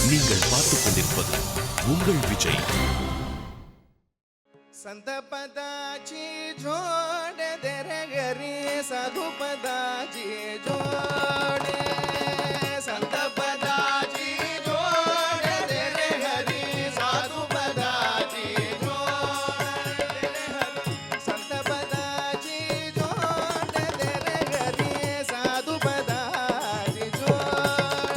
நீங்கள் பார்த்துக் கொண்டிருப்பது உங்கள் விஜய். संत पदाची जोड दे रे घरी साधू पदाची जोड संत पदाची जोड दे रे घरी साधू पदाची जोड संत पदाची जोड दे रे घरी साधू पदाची जोड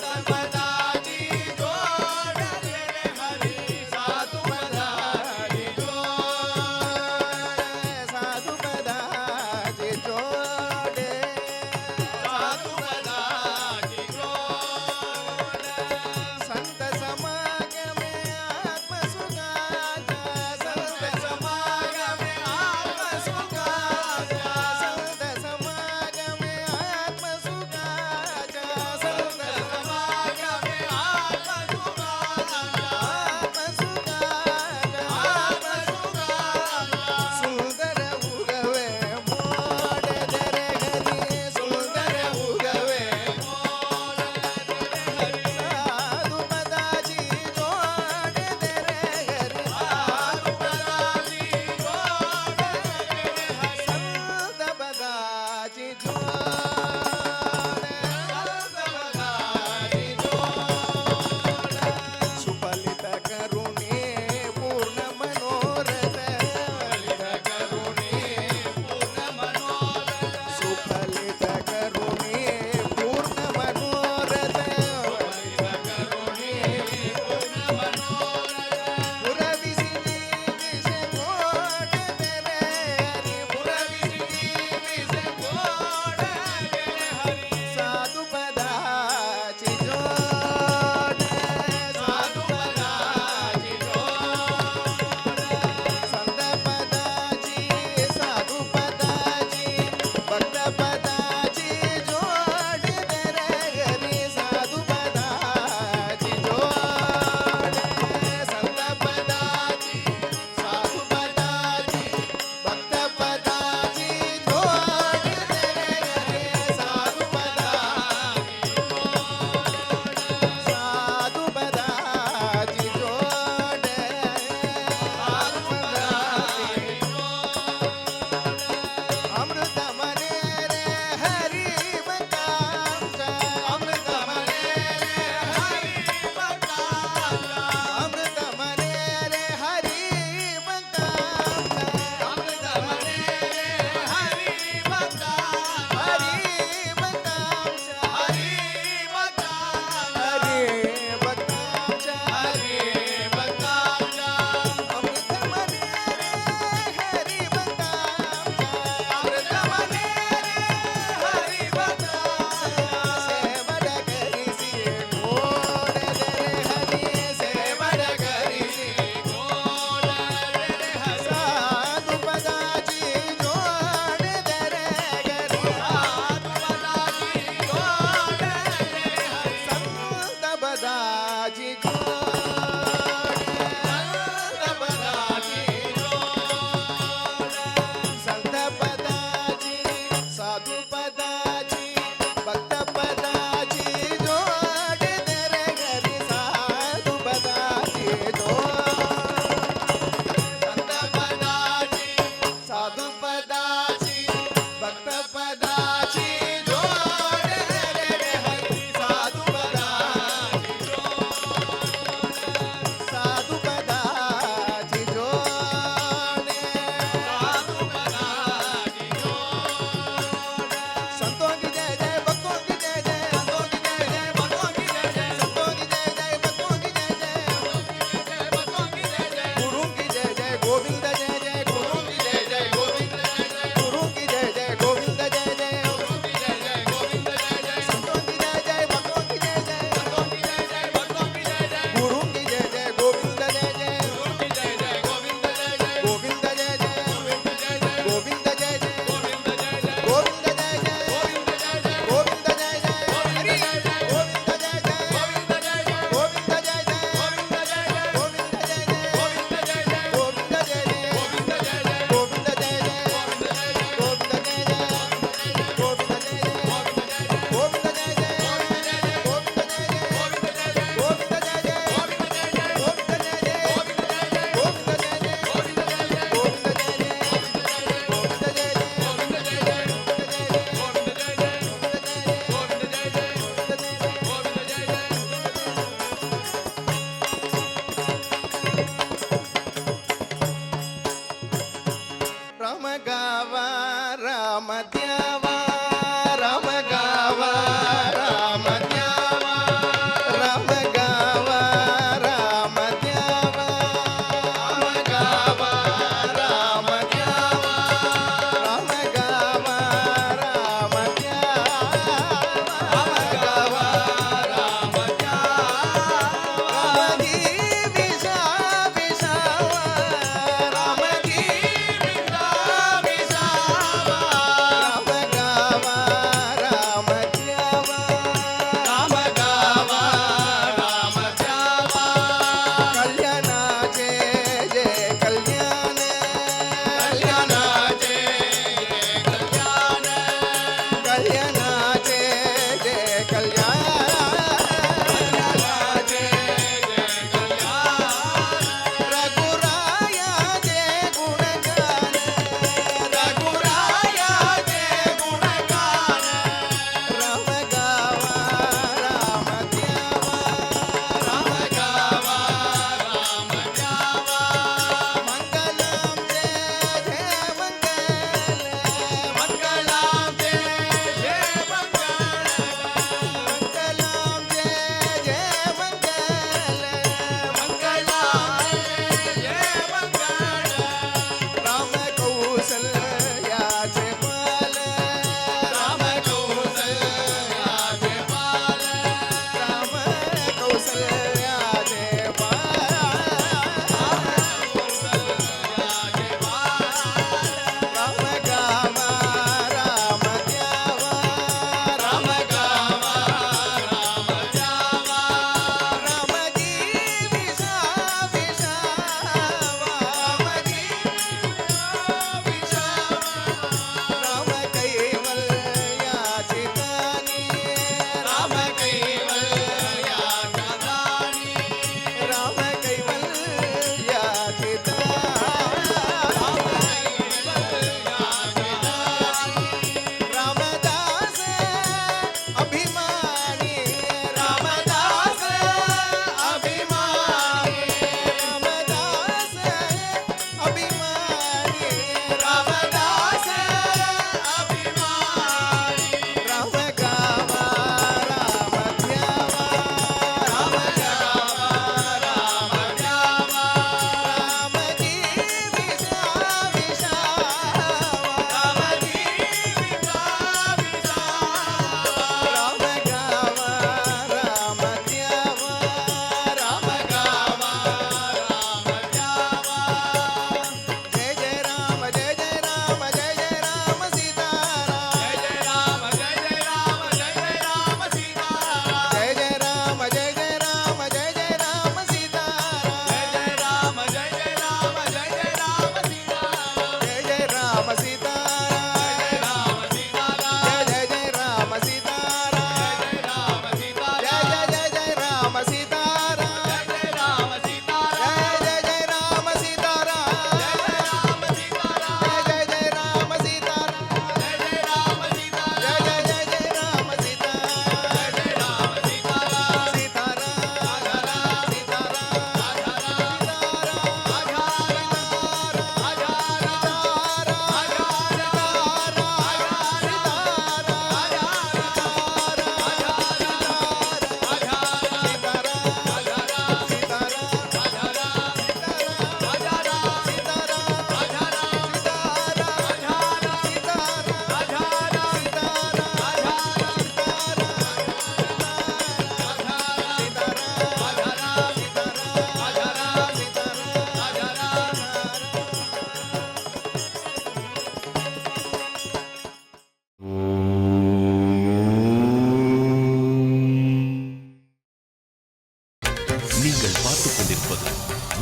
संत पदाची जोड दे रे घरी साधू पदाची जोड साधू पदाची जोड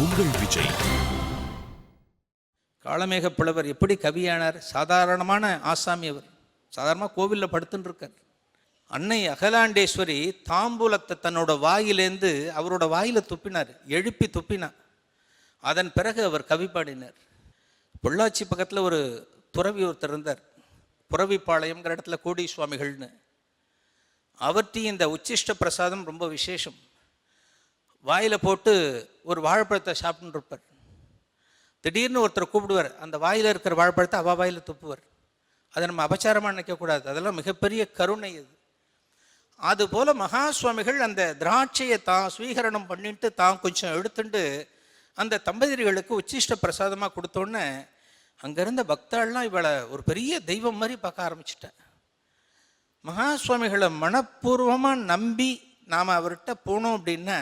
உங்கள் விஜய். காளமேக புலவர் எப்படி கவியானார்? சாதாரணமான ஆசாமி அவர். சாதாரணமாக கோவிலில் படுத்துன்னு இருக்கார். அன்னை அகலாண்டேஸ்வரி தாம்பூலத்தை தன்னோட வாயிலேருந்து அவரோட வாயில துப்பினார், எழுப்பி துப்பினார். அதன் பிறகு அவர் கவி பாடினார். பொள்ளாச்சி பக்கத்தில் ஒரு துறவி ஒருத்தர் இருந்தார், புறவிப்பாளையம்ங்கிற இடத்துல கோடி சுவாமிகள்னு. அவர்கிட்டையும் இந்த உச்சிஷ்ட பிரசாதம் ரொம்ப விசேஷம். வாயில் போட்டு ஒரு வாழைப்பழத்தை சாப்பிட்டுன்னு இருப்பார். திடீர்னு ஒருத்தர் கூப்பிடுவார், அந்த வாயில் இருக்கிற வாழைப்பழத்தை அவ வாயில் துப்புவார். அதை நம்ம அபச்சாரமாக நினைக்கக்கூடாது, அதெல்லாம் மிகப்பெரிய கருணை அது. அதுபோல் மகா சுவாமிகள் அந்த திராட்சையை தான் ஸ்வீகரணம் பண்ணிட்டு தான் கொஞ்சம் எடுத்துட்டு அந்த தம்பதியர்களுக்கு உச்சிஷ்ட பிரசாதமாக கொடுத்தோன்னே அங்கேருந்த பக்தாள்லாம் இவளை ஒரு பெரிய தெய்வம் மாதிரி பார்க்க ஆரம்பிச்சிட்டேன். மகா சுவாமிகளை மனப்பூர்வமாக நம்பி நாம் அவர்கிட்ட போனோம் அப்படின்னா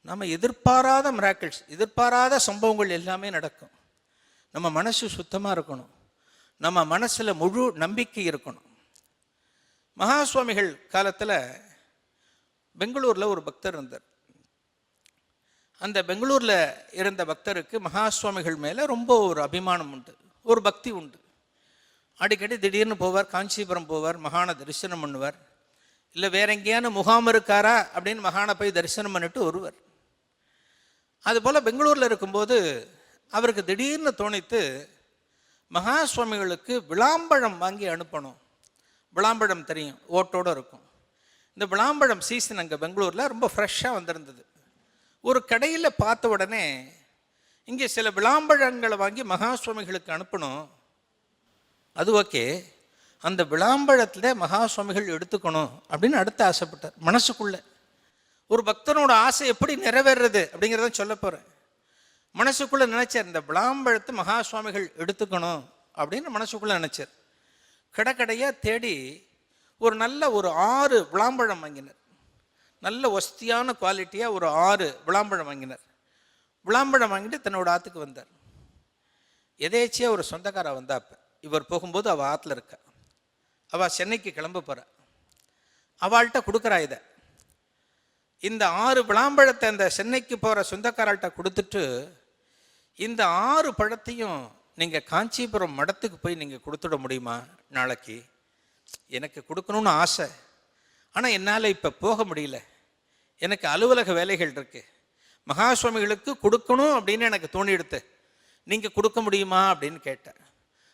நம்ம எதிர்பாராத மிராக்கிள்ஸ், எதிர்பாராத சம்பவங்கள் எல்லாமே நடக்கும். நம்ம மனசு சுத்தமாக இருக்கணும், நம்ம மனசில் முழு நம்பிக்கை இருக்கணும். மகா சுவாமிகள் காலத்தில் பெங்களூரில் ஒரு பக்தர் இருந்தார். அந்த பெங்களூரில் இருந்த பக்தருக்கு மகா சுவாமிகள் மேலே ரொம்ப ஒரு அபிமானம் உண்டு, ஒரு பக்தி உண்டு. அடிக்கடி திடீர்னு போவார், காஞ்சிபுரம் போவார், மகானை தரிசனம் பண்ணுவார். இல்லை வேற எங்கேயான முகாம் இருக்காரா அப்படின்னு மகானை போய் தரிசனம் பண்ணிட்டு வருவார். அதுபோல் பெங்களூரில் இருக்கும்போது அவருக்கு திடீர்னு தோணித்து மகா சுவாமிகளுக்கு விளாம்பழம் வாங்கி அனுப்பணும். விளாம்பழம் தெரியும், ஓட்டோடு இருக்கும். இந்த விளாம்பழம் சீசன் அங்கே பெங்களூரில் ரொம்ப ஃப்ரெஷ்ஷாக வந்திருந்தது. ஒரு கடையில் பார்த்த உடனே இங்கே சில விளாம்பழங்களை வாங்கி மகா சுவாமிகளுக்கு அனுப்பணும், அது ஓகே, அந்த விளாம்பழத்தில் மகா சுவாமிகள் எடுத்துக்கணும் அப்படின்னு அடுத்து ஆசைப்பட்டார். மனசுக்குள்ளே ஒரு பக்தனோட ஆசை எப்படி நிறைவேறது அப்படிங்கிறத சொல்ல போகிறேன். மனசுக்குள்ளே நினச்சார், இந்த விளாம்பழத்தை மகா சுவாமிகள் எடுத்துக்கணும் அப்படின்னு மனசுக்குள்ளே நினச்சார். கடைக்கடையாக தேடி ஒரு நல்ல ஒரு 6 விளாம்பழம் வாங்கினார். நல்ல ஒஸ்தியான குவாலிட்டியாக ஒரு 6 விளாம்பழம் வாங்கினார். விளாம்பழம் வாங்கிட்டு தன்னோட ஆற்றுக்கு வந்தார். எதேச்சியாக ஒரு சொந்தக்காரா வந்தாப்ப இவர் போகும்போது அவள் ஆற்றுல இருக்கா. அவள் சென்னைக்கு கிளம்ப போகிறா. அவள்கிட்ட கொடுக்குறா இதை. இந்த 6 விளாம்பழத்தை அந்த சென்னைக்கு போகிற சொந்தக்காரால்கிட்ட கொடுத்துட்டு, இந்த 6 பழத்தையும் நீங்கள் காஞ்சிபுரம் மடத்துக்கு போய் நீங்கள் கொடுத்துட முடியுமா நாளைக்கு? எனக்கு கொடுக்கணும்னு ஆசை, ஆனால் என்னால் இப்போ போக முடியல, எனக்கு அலுவலக வேலைகள் இருக்குது, மகா சுவாமிகளுக்கு கொடுக்கணும் அப்படின்னு எனக்கு தோணிடுத்து, நீங்கள் கொடுக்க முடியுமா அப்படின்னு கேட்டேன்.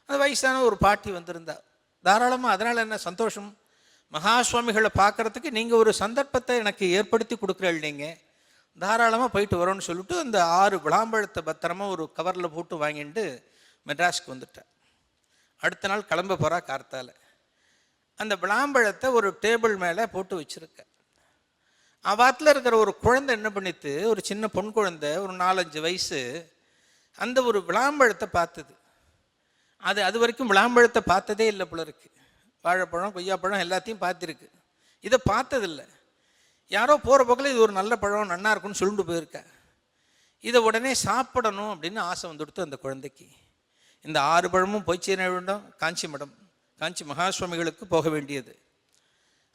அது வயசான ஒரு பாட்டி வந்திருந்தா. தாராளமாக, அதனால் என்ன சந்தோஷம், மகா சுவாமிகளை பார்க்குறதுக்கு நீங்கள் ஒரு சந்தர்ப்பத்தை எனக்கு ஏற்படுத்தி கொடுக்குறீள், நீங்கள் தாராளமாக போயிட்டு வரோன்னு சொல்லிட்டு அந்த 6 விளாம்பழத்தை பத்திரமா ஒரு கவரில் போட்டு வாங்கிட்டு மெட்ராஸ்க்கு வந்துட்டேன். அடுத்த நாள் கிளம்ப போகிறா கார்த்தால. அந்த விளாம்பழத்தை ஒரு டேபிள் மேலே போட்டு வச்சுருக்க. அவாத்தில் இருக்கிற ஒரு குழந்தை என்ன பண்ணித்து, ஒரு சின்ன பொன் குழந்தை, ஒரு 4-5 வயசு, அந்த ஒரு விளாம்பழத்தை பார்த்தது. அது வரைக்கும் விளாம்பழத்தை பார்த்ததே இல்லை போல இருக்கு. வாழைப்பழம், கொய்யாப்பழம் எல்லாத்தையும் பார்த்துருக்கு, இதை பார்த்ததில்லை. யாரோ போகிற போக்கில் இது ஒரு நல்ல பழம், நன்னா இருக்குன்னு சொல்லிட்டு போயிருக்கா. இதை உடனே சாப்பிடணும் அப்படின்னு ஆசை வந்துடுத்து அந்த குழந்தைக்கு. இந்த 6 பழமும் போய் சேர வேண்டும் காஞ்சி மடம், காஞ்சி மகா சுவாமிகளுக்கு போக வேண்டியது.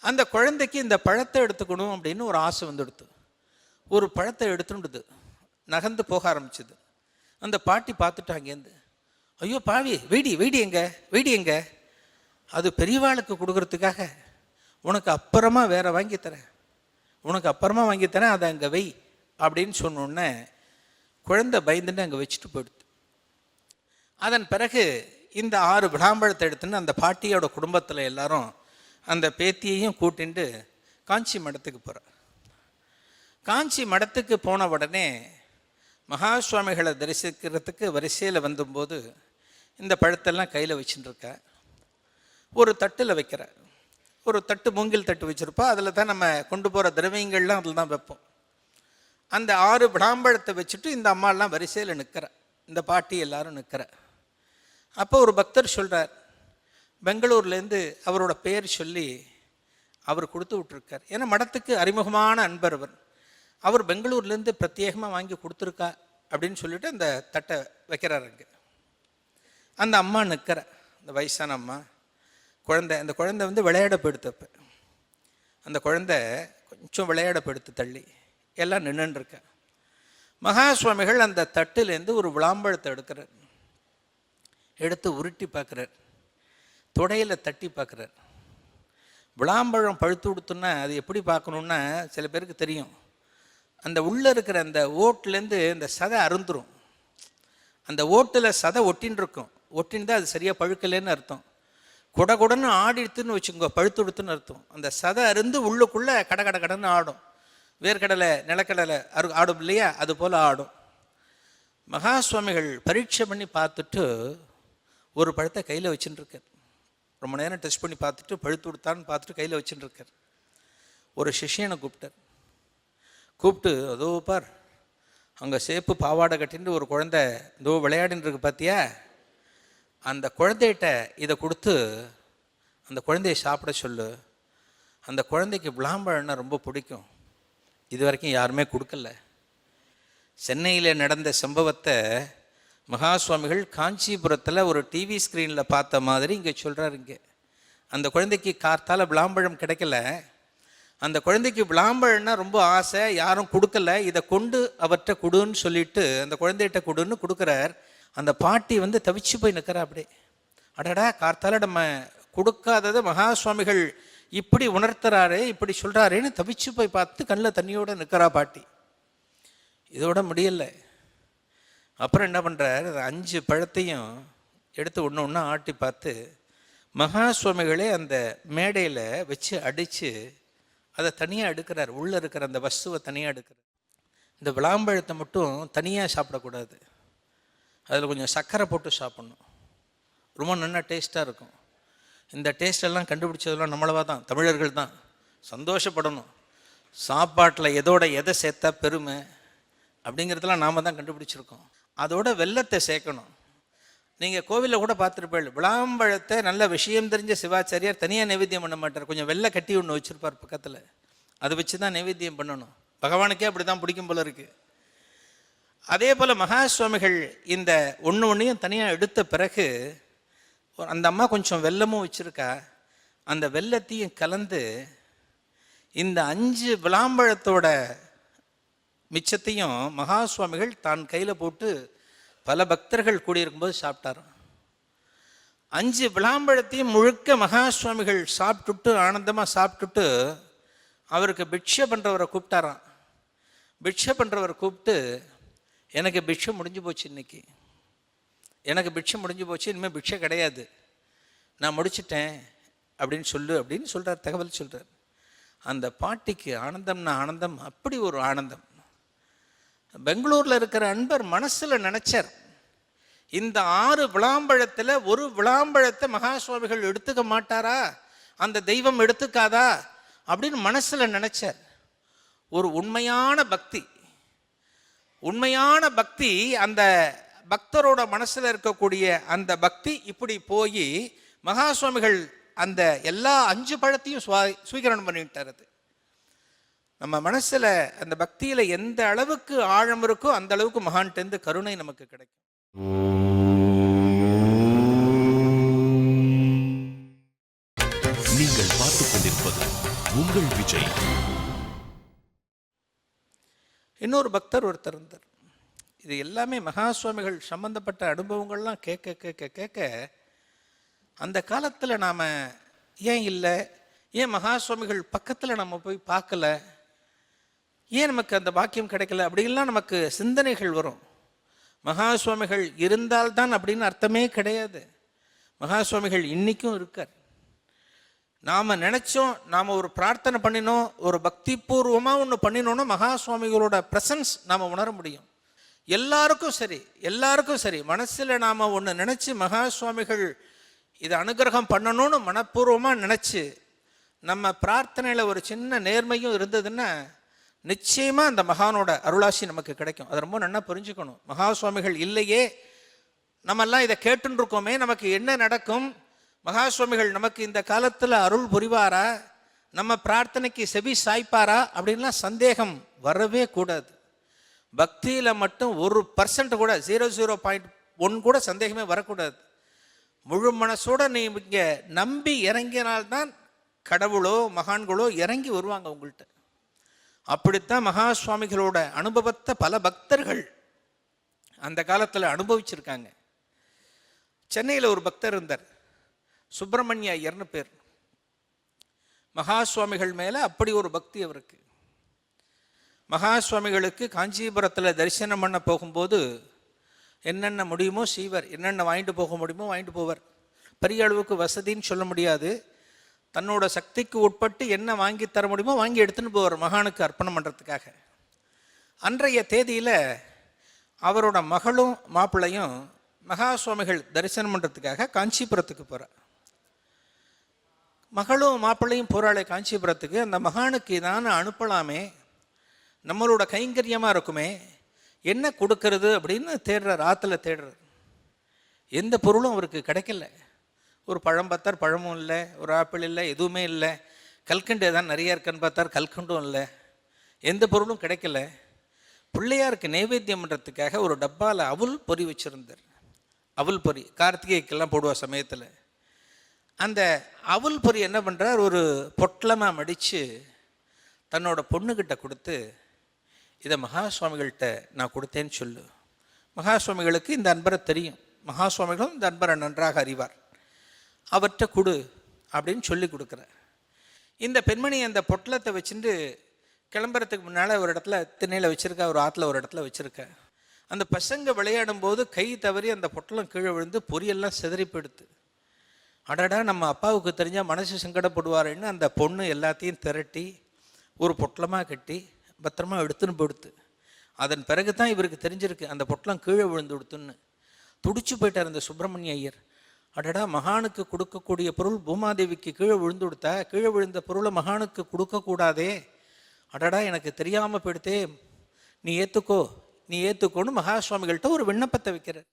அந்த குழந்தைக்கு இந்த பழத்தை எடுத்துக்கணும் அப்படின்னு ஒரு ஆசை வந்துடுத்து. ஒரு பழத்தை எடுத்துடுது, நகர்ந்து போக ஆரம்பிச்சுது. அந்த பாட்டி பார்த்துட்டாங்கேருந்து, ஐயோ பாவி, வெடி எங்க, அது பெரியவாளுக்கு கொடுக்கறதுக்காக, உனக்கு அப்புறமா வேற வாங்கித்தரேன், அதை அங்கே வை அப்படின்னு சொன்னோன்னே குழந்தை பயந்துட்டு அங்கே வச்சுட்டு போயிடுது. அதன் பிறகு இந்த 6 விளாம்பழத்தை எடுத்துன்னு அந்த பாட்டியோட குடும்பத்தில் எல்லாரும் அந்த பேத்தியையும் கூட்டிட்டு காஞ்சி மடத்துக்கு போகிறார். காஞ்சி மடத்துக்கு போன உடனே மகா சுவாமிகளை தரிசிக்கிறதுக்கு வரிசையில் வந்தபோது இந்த பழத்தெல்லாம் கையில் வச்சுட்டு இருக்கா. ஒரு தட்டில் வைக்கிற, ஒரு தட்டு மூங்கில் தட்டு வச்சுருப்பா, அதில் தான் நம்ம கொண்டு போகிற திரவியங்கள்லாம் அதில் தான் வைப்போம். அந்த 6 விளாம்பழத்தை வச்சுட்டு இந்த அம்மாலாம் வரிசையில் நிற்கிற, இந்த பாட்டி எல்லாரும் நிற்கிற. அப்போ ஒரு பக்தர் சொல்கிறார், பெங்களூர்லேருந்து அவரோட பேர் சொல்லி அவர் கொடுத்து விட்டுருக்கார். ஏன்னா மடத்துக்கு அறிமுகமான அன்பர் அவர் பெங்களூர்லேருந்து பிரத்யேகமாக வாங்கி கொடுத்துருக்கா அப்படின்னு சொல்லிட்டு அந்த தட்டை வைக்கிறார். அங்கே அந்த அம்மா நிற்கிற, அந்த வயசான அம்மா. அந்த குழந்தை விளையாட போயிடுத்தப்ப, அந்த குழந்தை கொஞ்சம் விளையாட போயிடுத்து தள்ளி, எல்லாம் நின்றுருக்க. மகா சுவாமிகள் அந்த தட்டிலேருந்து ஒரு விளாம்பழத்தை எடுக்கிறார். எடுத்து உருட்டி பார்க்குறார், தொடையில் தட்டி பார்க்குறார். விளாம்பழம் பழுத்து கொடுத்தோன்னா அது எப்படி பார்க்கணுன்னா சில பேருக்கு தெரியும். அந்த உள்ளே இருக்கிற அந்த ஓட்டுலேருந்து இந்த சதை அருந்துரும். அந்த ஓட்டில் சதை ஒட்டின்னு இருக்கும். ஒட்டின்னு தான் அது சரியாக பழுக்கலைன்னு அர்த்தம். குடன்னு ஆடிடுத்துன்னு வச்சுக்கோ, பழுத்து கொடுத்துன்னு அர்த்தம். அந்த சதை அருந்து உள்ளுக்குள்ளே கடன்னு ஆடும். வேர்க்கடலை நிலக்கடலை ஆடும் இல்லையா, அது போல் ஆடும். மகா சுவாமிகள் பரீட்சை பண்ணி பார்த்துட்டு ஒரு பழத்தை கையில் வச்சுட்டுருக்கார். ரொம்ப நேரம் டெஸ்ட் பண்ணி பார்த்துட்டு பழுத்து கொடுத்தான்னு பார்த்துட்டு கையில் வச்சுட்டுருக்கார். ஒரு சிஷ்யனை கூப்பிட்டு அதோ பார், அங்கே சேப்பு பாவாடை கட்டின்னு ஒரு குழந்தை இதோ விளையாடின்னு இருக்கு பார்த்தியா, அந்த குழந்தைகிட்ட இதை கொடுத்து அந்த குழந்தைய சாப்பிட சொல்லு. அந்த குழந்தைக்கு விளாம்பழம்னா ரொம்ப பிடிக்கும். இது வரைக்கும் யாருமே கொடுக்கல. சென்னையில் நடந்த சம்பவத்தை மகா சுவாமிகள் காஞ்சிபுரத்தில் ஒரு டிவி ஸ்க்ரீனில் பார்த்த மாதிரி இங்கே சொல்கிறார். இங்கே அந்த குழந்தைக்கு கார்த்தால் விளாம்பழம் கிடைக்கல. அந்த குழந்தைக்கு விளாம்பழம்னா ரொம்ப ஆசை, யாரும் கொடுக்கல. இதை கொண்டு அவர்கிட்ட கொடுன்னு சொல்லிட்டு அந்த குழந்தைகிட்ட கொடுன்னு கொடுக்குறார். அந்த பாட்டி தவிச்சு போய் நிற்கிறா. அப்படியே அடடா, கார்த்தால நம்ம கொடுக்காததை மகா சுவாமிகள் இப்படி உணர்த்துறாரு, இப்படி சொல்கிறாரேன்னு தவிச்சு போய் பார்த்து கண்ணில் தண்ணியோடு நிற்கிறா பாட்டி. இதோட முடியலை. அப்புறம் என்ன பண்ணுறார், 5 பழத்தையும் எடுத்து ஒன்று ஆட்டி பார்த்து மகா சுவாமிகளே அந்த மேடையில் வச்சு அடித்து அதை தனியாக எடுக்கிறார். உள்ளே இருக்கிற அந்த வஸ்துவை தனியாக எடுக்கிறார். இந்த விளாம்பழத்தை மட்டும் தனியாக சாப்பிடக்கூடாது, அதில் கொஞ்சம் சர்க்கரை போட்டு சாப்பிட்ணும். ரொம்ப நல்லா டேஸ்ட்டாக இருக்கும். இந்த டேஸ்டெல்லாம் கண்டுபிடிச்சதெல்லாம் நம்மளவா தான், தமிழர்கள் தான். சந்தோஷப்படணும். சாப்பாட்டில் எதை சேர்த்தா பெருமை அப்படிங்கிறதெல்லாம் நாம் தான் கண்டுபிடிச்சிருக்கோம். அதோட வெல்லத்தை சேர்க்கணும். நீங்கள் கோவிலில் கூட பார்த்துருப்பேன், விளாம்பழத்தை நல்ல விஷயம் தெரிஞ்ச சிவாச்சாரியார் தனியாக நைவேத்தியம் பண்ண மாட்டார். கொஞ்சம் வெள்ளை கட்டி ஒன்று வச்சுருப்பார் பக்கத்தில், அதை வச்சு தான் நைவேத்தியம் பண்ணணும். பகவானுக்கே அப்படி தான் பிடிக்கும் போல இருக்குது. அதே போல் மகா சுவாமிகள் இந்த ஒன்றையும் தனியாக எடுத்த பிறகு அந்த அம்மா கொஞ்சம் வெல்லமும் வச்சுருக்கா. அந்த வெல்லத்தையும் கலந்து இந்த 5 விளாம்பழத்தோட மிச்சத்தையும் மகா சுவாமிகள் தான் கையில் போட்டு பல பக்தர்கள் கூடியிருக்கும்போது சாப்பிட்டாராம். 5 விளாம்பழத்தையும் முழுக்க மகா சுவாமிகள் சாப்பிட்டுட்டு ஆனந்தமாக சாப்பிட்டுட்டு அவருக்கு பிக்ஷை பண்ணுறவரை கூப்பிட்டாராம். பிக்ஷை பண்ணுறவரை கூப்பிட்டு, எனக்கு பிக்ஷை முடிஞ்சு போச்சு, இன்னைக்கு எனக்கு பிக்ஷை முடிஞ்சு போச்சு, இனிமேல் பிக்ஷை கிடையாது, நான் முடிச்சிட்டேன் அப்படின்னு சொல்கிறார், தகவல் சொல்கிறார். அந்த பாட்டிக்கு ஆனந்தம்னா ஆனந்தம், அப்படி ஒரு ஆனந்தம். பெங்களூரில் இருக்கிற அன்பர் மனசில் நினச்சார், இந்த 6 விளாம்பழத்தில் ஒரு விளாம்பழத்தை மகா சுவாமிகள் எடுத்துக்க மாட்டாரா, அந்த தெய்வம் எடுத்துக்காதா அப்படின்னு மனசில் நினச்சார். ஒரு உண்மையான பக்தி அந்த பக்தரோட மனசில் இருக்கக்கூடிய அந்த பக்தி இப்படி போய் மகா சுவாமிகள் அந்த எல்லா 5 பழத்தையும் ஸ்வீகரணம் பண்ணிவிட்டார். அது நம்ம மனசில் அந்த பக்தியில் எந்த அளவுக்கு ஆழம் இருக்கோ அந்த அளவுக்கு மகான்கிட்டேருந்து கருணை நமக்கு கிடைக்கும். நீங்கள் பார்த்துக் கொண்டிருப்பது உங்கள் விஜய். இன்னொரு பக்தர் ஒருத்தர் இருந்தார். இது எல்லாமே மகா சுவாமிகள் சம்பந்தப்பட்ட அனுபவங்கள்லாம் கேட்க அந்த காலத்தில் நாம் ஏன் மகா சுவாமிகள் பக்கத்தில் நம்ம போய் பார்க்கல, ஏன் நமக்கு அந்த பாக்கியம் கிடைக்கல அப்படின்லாம் நமக்கு சிந்தனைகள் வரும். மகா சுவாமிகள் இருந்தால்தான் அப்படின்னு அர்த்தமே கிடையாது. மகா சுவாமிகள் இன்றைக்கும் இருக்கார். நாம் நினச்சோம், நாம் ஒரு பிரார்த்தனை பண்ணினோம், ஒரு பக்தி பூர்வமாக ஒன்று பண்ணினோன்னா மகா சுவாமிகளோட ப்ரெசன்ஸ் நாம் உணர முடியும். எல்லாருக்கும் சரி மனசில் நாம் ஒன்று நினச்சி மகா சுவாமிகள் இதை அனுகிரகம் பண்ணணும்னு மனப்பூர்வமாக நினச்சி நம்ம பிரார்த்தனையில் ஒரு சின்ன நேர்மையும் இருந்ததுன்னா நிச்சயமாக அந்த மகானோட அருளாசி நமக்கு கிடைக்கும். அது ரொம்ப நல்லா புரிஞ்சுக்கணும். மகா சுவாமிகள் இல்லையே, நம்மெல்லாம் இதை கேட்டுன்னு இருக்கோமே, நமக்கு என்ன நடக்கும், மகா சுவாமிகள் நமக்கு இந்த காலத்தில் அருள் புரிவாரா, நம்ம பிரார்த்தனைக்கு செவி சாய்ப்பாரா அப்படின்லாம் சந்தேகம் வரவே கூடாது. பக்தியில் மட்டும் 1% கூட 0.1 கூட சந்தேகமே வரக்கூடாது. முழு மனசோட இங்கே நம்பி இறங்கினால்தான் கடவுளோ மகான்களோ இறங்கி வருவாங்க உங்கள்கிட்ட. அப்படித்தான் மகா சுவாமிகளோட அனுபவத்தை பல பக்தர்கள் அந்த காலத்தில் அனுபவிச்சிருக்காங்க. சென்னையில் ஒரு பக்தர் இருந்தார், சுப்பிரமணிய ஐயர்னு பேர். மகா சுவாமிகள் மேலே அப்படி ஒரு பக்தி அவருக்கு. மகா சுவாமிகளுக்கு காஞ்சிபுரத்தில் தரிசனம் பண்ண போகும்போது என்னென்ன முடியுமோ செய்வார், என்னென்ன வாங்கிட்டு போக முடியுமோ வாங்கிட்டு போவார். பெரிய அளவுக்கு வசதின்னு சொல்ல முடியாது, தன்னோட சக்திக்கு உட்பட்டு என்ன வாங்கி தர முடியுமோ வாங்கி எடுத்துன்னு போவார் மகானுக்கு அர்ப்பணம் பண்ணுறதுக்காக. அன்றைய தேதியில் அவரோட மகளும் மாப்பிள்ளையும் மகா சுவாமிகள் தரிசனம் பண்ணுறதுக்காக காஞ்சிபுரத்துக்கு போகிறார். மகளும் மாப்பிள்ளையும் போகிறாளே காஞ்சிபுரத்துக்கு, அந்த மகானுக்கு இதான அனுப்பலாமே, நம்மளோட கைங்கரியமாக இருக்குமே, என்ன கொடுக்கறது அப்படின்னு தேடுறார், ஆற்றுல தேடுறார். எந்த பொருளும் அவருக்கு கிடைக்கல. ஒரு பழம் பார்த்தார், பழமும் இல்லை. ஒரு ஆப்பிள் இல்லை, எதுவுமே இல்லை. கல்கண்டு தான் நிறைய இருக்குன்னு பார்த்தார், கல்கண்டும் இல்லை. எந்த பொருளும் கிடைக்கல. பிள்ளையாருக்கு நைவேத்தியம் பண்ணுறதுக்காக ஒரு டப்பாவில் அவுல் பொரி வச்சுருந்தார். அவுல் பொரி கார்த்திகைக்கெல்லாம் போடுவா சமயத்தில். அந்த அவுல் பொரி என்ன பண்ணுறார், ஒரு பொட்டலமாக மடித்து தன்னோட பொண்ணுக்கிட்ட கொடுத்து, இதை மகா சுவாமிகள்கிட்ட நான் கொடுத்தேன்னு சொல்லு. மகா சுவாமிகளுக்கு இந்த அன்பரை தெரியும், மகா சுவாமிகளும் இந்த அன்பரை நன்றாக அறிவார், அவர்கிட்ட கொடு அப்படின்னு சொல்லி கொடுக்குறார். இந்த பெண்மணி அந்த பொட்டலத்தை வச்சுட்டு கிளம்புறதுக்கு முன்னால் ஒரு இடத்துல திண்ணையில் வச்சுருக்கா, ஒரு ஆற்றுல ஒரு இடத்துல வச்சுருக்கா. அந்த பசங்க விளையாடும் போது கை தவறி அந்த பொட்டலம் கீழே விழுந்து பொரியெல்லாம் சிதறி போயிடுது. அடடா, நம்ம அப்பாவுக்கு தெரிஞ்சால் மனசு சங்கடப்படுவாருன்னு அந்த பொண்ணு எல்லாத்தையும் திரட்டி ஒரு பொட்டலமாக கட்டி பத்திரமா எடுத்துன்னு போடுத்து. அதன் பிறகு தான் இவருக்கு தெரிஞ்சிருக்கு அந்த பொட்டலம் கீழே விழுந்து கொடுத்துன்னு. துடிச்சு போயிட்டார் அந்த சுப்பிரமணிய ஐயர். அடடா, மகானுக்கு கொடுக்கக்கூடிய பொருள் பூமாதேவிக்கு கீழே விழுந்து கொடுத்தா, கீழே விழுந்த பொருளை மகானுக்கு கொடுக்கக்கூடாதே, அடடா எனக்கு தெரியாமல் போயிடுத்தே, நீ ஏற்றுக்கோன்னு மகா சுவாமிகள்கிட்ட ஒரு விண்ணப்பத்தை வைக்கிறார்.